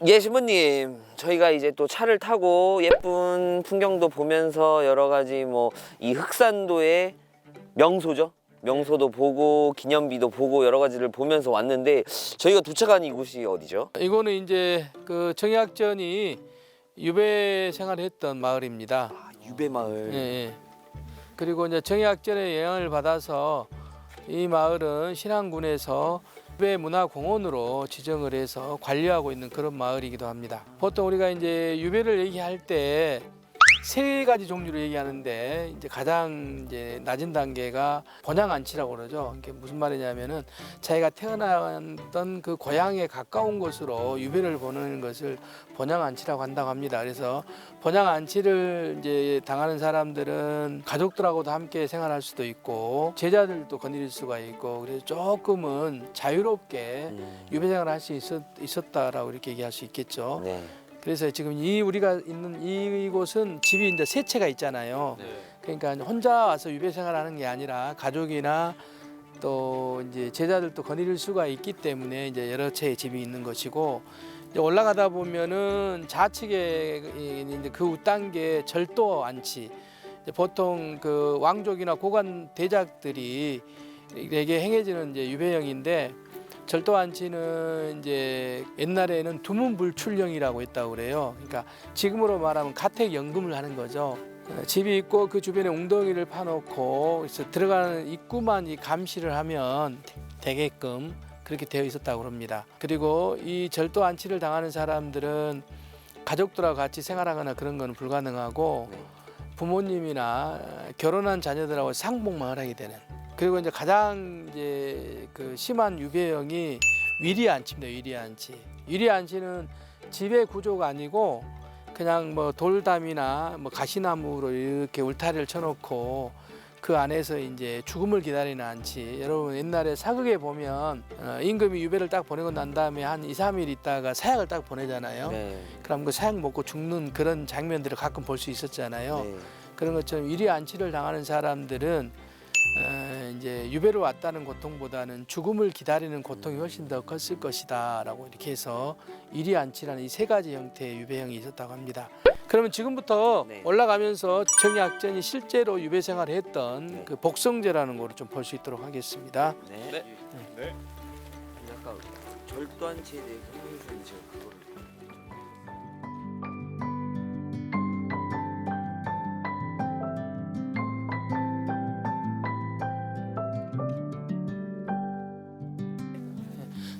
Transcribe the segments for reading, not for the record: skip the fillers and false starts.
예, 신부님. 저희가 이제 또 차를 타고 예쁜 풍경도 보면서 여러 가지 뭐 이 흑산도의 명소죠. 명소도 보고 기념비도 보고 여러 가지를 보면서 왔는데 저희가 도착한 이곳이 어디죠? 이거는 이제 그 정약전이 유배 생활했던 마을입니다. 아, 유배마을. 예, 예. 그리고 이제 정약전의 영향을 받아서 이 마을은 신안군에서 유배문화공원으로 지정을 해서 관리하고 있는 그런 마을이기도 합니다. 보통 우리가 이제 유배를 얘기할 때 세 가지 종류로 얘기하는데 이제 가장 이제 낮은 단계가 본향안치라고 그러죠. 이게 무슨 말이냐면은 자기가 태어났던 그 고향에 가까운 곳으로 유배를 보내는 것을 본향안치라고 한다고 합니다. 그래서 본향안치를 이제 당하는 사람들은 가족들하고도 함께 생활할 수도 있고 제자들도 거느릴 수가 있고 그래서 조금은 자유롭게 유배 생활을 할 수 있었다라고 이렇게 얘기할 수 있겠죠. 네. 그래서 지금 이 우리가 있는 이곳은 집이 이제 세 채가 있잖아요. 그러니까 혼자 와서 유배 생활하는 게 아니라 가족이나 또 이제 제자들도 거느릴 수가 있기 때문에 이제 여러 채의 집이 있는 것이고 이제 올라가다 보면은 좌측에 이제 그 윗단계 절도 안치 보통 그 왕족이나 고관 대작들이 에게 행해지는 이제 유배형인데 절도 안치는 이제 옛날에는 두문불출령이라고 했다고 그래요. 그러니까 지금으로 말하면 가택연금을 하는 거죠. 집이 있고 그 주변에 웅덩이를 파놓고 그래서 들어가는 입구만 이 감시를 하면 되게끔 그렇게 되어 있었다고 합니다. 그리고 이 절도 안치를 당하는 사람들은 가족들하고 같이 생활하거나 그런 건 불가능하고 부모님이나 결혼한 자녀들하고 상봉만 하게 되는. 그리고 이제 가장 이제 그 심한 유배형이 위리안치입니다. 위리안치. 위리안치는 집의 구조가 아니고 그냥 뭐 돌담이나 뭐 가시나무로 이렇게 울타리를 쳐놓고 그 안에서 이제 죽음을 기다리는 안치. 여러분 옛날에 사극에 보면 임금이 유배를 딱 보내고 난 다음에 한 2, 3일 있다가 사약을 딱 보내잖아요. 네. 그럼 그 사약 먹고 죽는 그런 장면들을 가끔 볼 수 있었잖아요. 네. 그런 것처럼 위리안치를 당하는 사람들은 이제 유배로 왔다는 고통보다는 죽음을 기다리는 고통이 훨씬 더 컸을 것이다라고 이렇게 해서 위리안치라는 이 세 가지 형태의 유배형이 있었다고 합니다. 그러면 지금부터 네. 올라가면서 정약전이 실제로 유배 생활을 했던 네. 그 복성제라는 거를 좀 볼 수 있도록 하겠습니다. 네. 네. 약간 절도 안치에 대해 설명해 주세요. 그거를.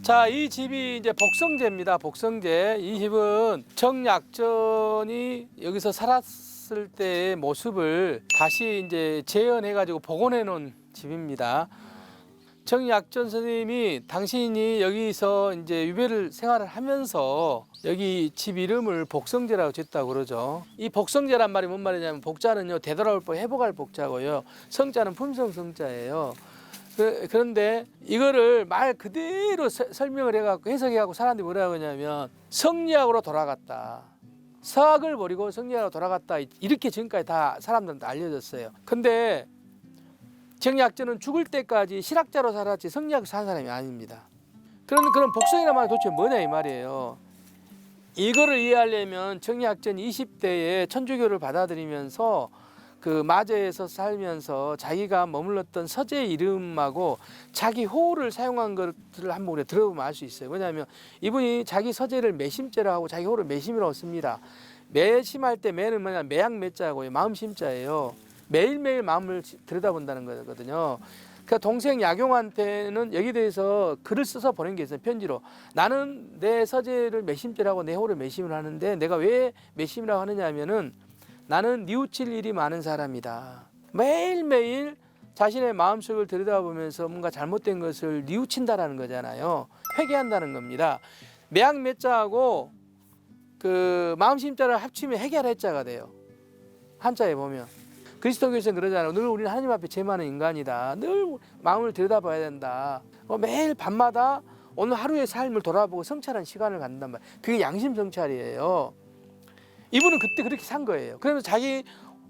자, 이 집이 이제 복성제입니다. 복성제. 이 집은 정약전이 여기서 살았을 때의 모습을 다시 이제 재현해가지고 복원해 놓은 집입니다. 정약전 선생님이 당신이 여기서 이제 유배를 생활을 하면서 여기 집 이름을 복성제라고 짓다고 그러죠. 이 복성제란 말이 뭔 말이냐면 복자는요 되돌아올 복 회복할 복자고요. 성자는 품성 성자예요. 그런데 이거를 말 그대로 설명을 해갖고 해석해갖고 사람들이 뭐라고 하냐면 성리학으로 돌아갔다. 서학을 버리고 성리학으로 돌아갔다. 이렇게 지금까지 다 사람들한테 알려졌어요. 근데 정약전은 죽을 때까지 실학자로 살았지 성리학으로 산 사람이 아닙니다. 그런 복성이란 말이 도대체 뭐냐 이 말이에요. 이거를 이해하려면 정약전이 20대에 천주교를 받아들이면서 그 마제에서 살면서 자기가 머물렀던 서재 이름하고 자기 호를 사용한 것들을 한번 우리가 들어보면 알 수 있어요. 왜냐하면 이분이 자기 서재를 매심자라고 하고 자기 호를 매심이라고 씁니다. 매심할 때 매는 뭐냐 매양 매자고요. 마음 심자예요. 매일매일 마음을 들여다본다는 거거든요. 그러니까 동생 약용한테는 여기 대해서 글을 써서 보낸 게 있어요. 편지로. 나는 내 서재를 매심죄라고 내 호를 매심을 하는데 내가 왜 매심이라고 하느냐 하면은 나는 뉘우칠 일이 많은 사람이다. 매일매일 자신의 마음속을 들여다보면서 뭔가 잘못된 것을 뉘우친다라는 거잖아요. 회개한다는 겁니다. 매양 매자하고 그 마음심자를 합치면 해결 해자가 돼요. 한자에 보면. 그리스도교에서는 그러잖아요. 늘 우리는 하나님 앞에 죄 많은 인간이다. 늘 마음을 들여다봐야 된다. 매일 밤마다 오늘 하루의 삶을 돌아보고 성찰한 시간을 갖는단 말이에요. 그게 양심 성찰이에요. 이분은 그때 그렇게 산 거예요. 그러면서 자기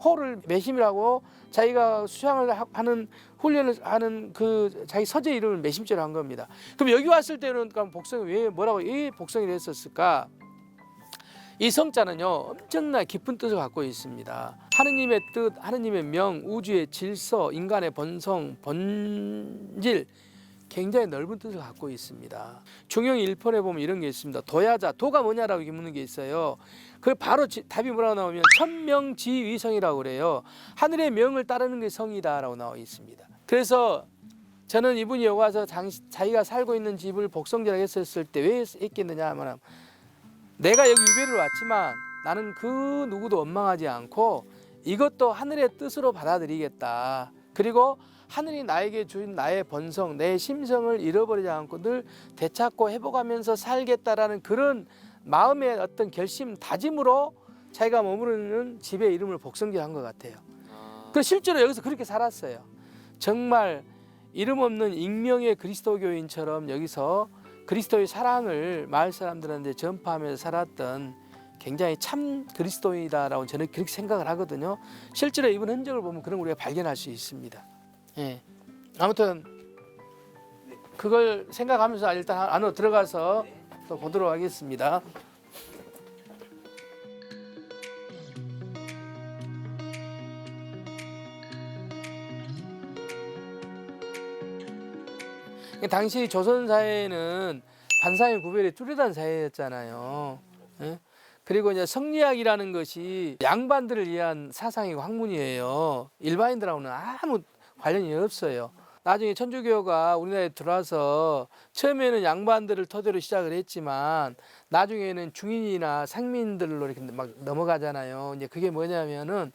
호를 매심이라고 자기가 수양을 하는 훈련을 하는 그 자기 서재 이름을 매심죄로 한 겁니다. 그럼 여기 왔을 때는 복성이 왜 뭐라고 왜 복성이 했었을까? 이 성자는요 엄청나게 깊은 뜻을 갖고 있습니다. 하느님의 뜻, 하느님의 명, 우주의 질서, 인간의 본성, 본질 굉장히 넓은 뜻을 갖고 있습니다. 중용 1편에 보면 이런 게 있습니다. 도야자, 도가 뭐냐라고 이렇게 묻는 게 있어요. 그 바로 답이 뭐라고 나오면 천명지위성이라고 그래요. 하늘의 명을 따르는 게 성이다라고 나와 있습니다. 그래서 저는 이분이 여기 와서 자기가 살고 있는 집을 복성제라고 했었을 때 왜 했겠느냐 하면 내가 여기 유배를 왔지만 나는 그 누구도 원망하지 않고 이것도 하늘의 뜻으로 받아들이겠다. 그리고 하늘이 나에게 주신 나의 본성, 내 심성을 잃어버리지 않고 늘 되찾고 회복하면서 살겠다라는 그런 마음의 어떤 결심, 다짐으로 자기가 머무르는 집의 이름을 복성제한 것 같아요. 그 실제로 여기서 그렇게 살았어요. 정말 이름 없는 익명의 그리스도교인처럼 여기서 그리스도의 사랑을 마을 사람들한테 전파하면서 살았던 굉장히 참 그리스도인이다라고 저는 그렇게 생각을 하거든요. 실제로 이분 흔적을 보면 그런 걸 우리가 발견할 수 있습니다. 예. 아무튼 그걸 생각하면서 일단 안으로 들어가서 또 보도록 하겠습니다. 당시 조선 사회는 반상의 구별이 뚜렷한 사회였잖아요. 예? 그리고 이제 성리학이라는 것이 양반들을 위한 사상이고 학문이에요. 일반인들하고는 아무 관련이 없어요. 나중에 천주교가 우리나라에 들어와서 처음에는 양반들을 토대로 시작을 했지만 나중에는 중인이나 상민들로 이렇게 막 넘어가잖아요. 이제 그게 뭐냐면은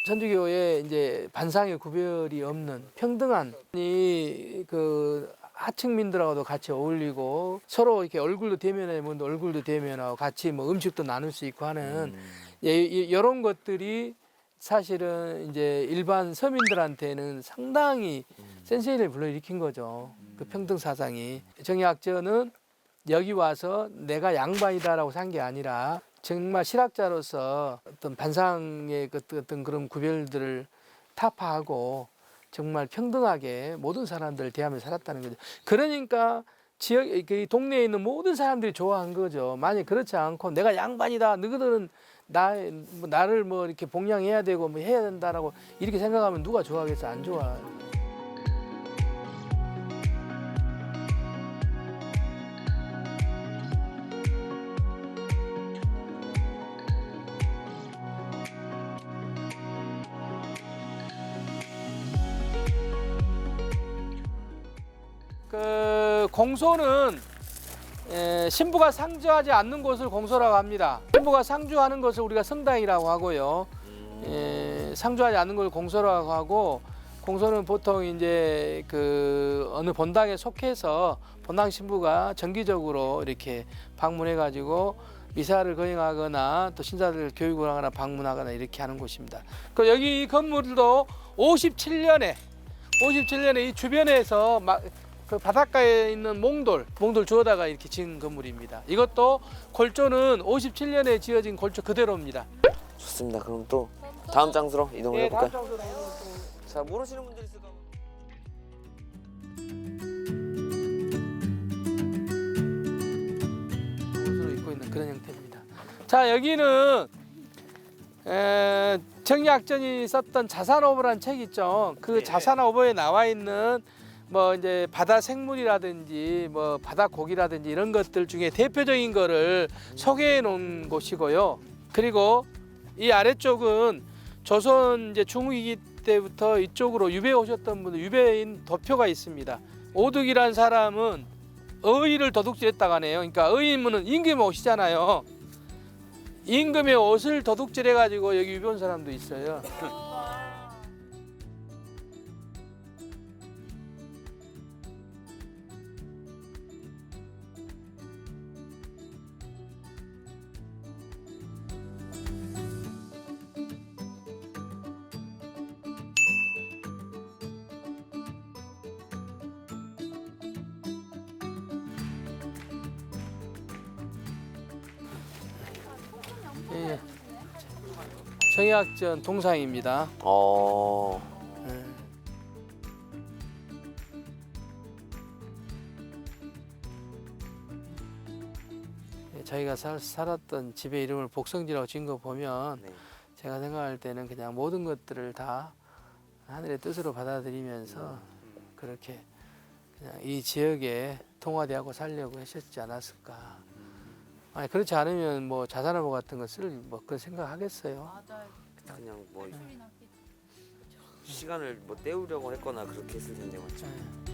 천주교의 이제 반상의 구별이 없는 평등한 그 하층민들하고도 같이 어울리고 서로 이렇게 얼굴도 대면하면 얼굴도 대면하고 같이 뭐 음식도 나눌 수 있고 하는 이런 것들이 사실은 이제 일반 서민들한테는 상당히 센세이션을 불러일으킨 거죠. 그 평등 사상이. 정의학저는 여기 와서 내가 양반이다라고 산 게 아니라 정말 실학자로서 어떤 반상의 어떤 그런 구별들을 타파하고 정말 평등하게 모든 사람들을 대하며 살았다는 거죠. 그러니까 지역 그 동네에 있는 모든 사람들이 좋아한 거죠. 만약 그렇지 않고 내가 양반이다, 너희들은 나를 뭐 이렇게 봉양해야 되고 뭐 해야 된다라고 이렇게 생각하면 누가 좋아하겠어? 안 좋아. 그 공소는 신부가 상주하지 않는 곳을 공소라고 합니다. 신부가 상주하는 것을 우리가 성당이라고 하고요. 상주하지 않는 걸 공소라고 하고 공소는 보통 이제 그 어느 본당에 속해서 본당 신부가 정기적으로 이렇게 방문해가지고 미사를 거행하거나 또 신사들 교육을 하거나 방문하거나 이렇게 하는 곳입니다. 그 여기 이 건물도 57년에 이 주변에서 그 바닷가에 있는 몽돌 주워다가 이렇게 지은 건물입니다. 이것도 골조는 57년에 지어진 골조 그대로입니다. 좋습니다. 그럼 또 다음 장소로 이동을 해볼까요? 다음 장소로 자, 모르시는 분들 있을까 봐. 옷으로 입고 있는 그런 형태입니다. 자, 여기는 정약전이 썼던 자산오보라는 책 있죠. 그 자산오보에 나와 있는 뭐 이제 바다 생물이라든지 뭐 바다 고기라든지 이런 것들 중에 대표적인 거를 소개해 놓은 곳이고요. 그리고 이 아래쪽은 조선 이제 중후기 때부터 이쪽으로 유배 오셨던 분들 유배인 도표가 있습니다. 오득이란 사람은 어의를 도둑질했다고 하네요. 그러니까 어의문은 임금이 오시잖아요. 임금의 옷을 도둑질해 가지고 여기 유배 온 사람도 있어요. 예. 정약전 동상입니다. 저희가 살았던 집의 이름을 복성지라고 지은 거 보면 네. 제가 생각할 때는 그냥 모든 것들을 다 하늘의 뜻으로 받아들이면서 그렇게 그냥 이 지역에 통화대하고 살려고 하셨지 않았을까. 아니 그렇지 않으면 뭐 자산화보 같은 거 쓸 뭐 그런 생각하겠어요. 맞아요. 그냥 뭐 소리 났겠지. 시간을 뭐 때우려고 했거나 그렇게 했을 텐데 맞죠? 예.